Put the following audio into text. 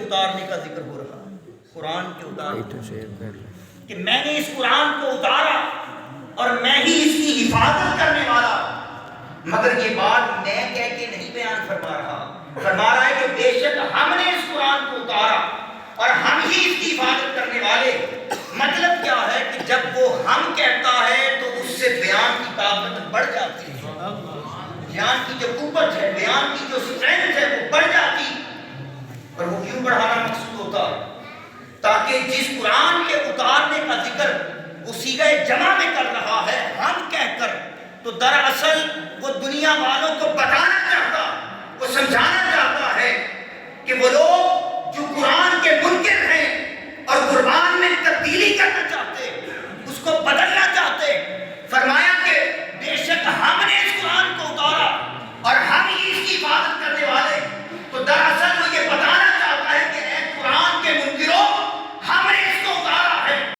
اتارنے کا ذکر ہو رہا ہے، قرآن کے اتارنے، کہ میں نے اس قرآن کو اتارا اور میں ہی اس کی حفاظت کرنے والا، مگر یہ بات میں کہہ کے نہیں بیان فرما رہا، فرما رہا ہے کہ بے شک ہم نے اس قرآن کو اتارا اور ہم ہی اس کی حفاظت کرنے والے۔ مطلب کیا ہے کہ جب وہ ہم کہتا ہے تو اس سے بیان کی طاقت بڑھ جاتی ہے، بیان کی جو قوت ہے، بیان کی جو اسٹرینتھ ہے وہ بڑھ جاتی۔ اور وہ کیوں بڑھانا مقصود ہوتا؟ تاکہ جس قرآن کے اتارنے کا ذکر وہ صیغہ جمع میں کر رہا ہے ہم کہہ کر، تو دراصل وہ دنیا والوں کو بتانا چاہتا، وہ سمجھانا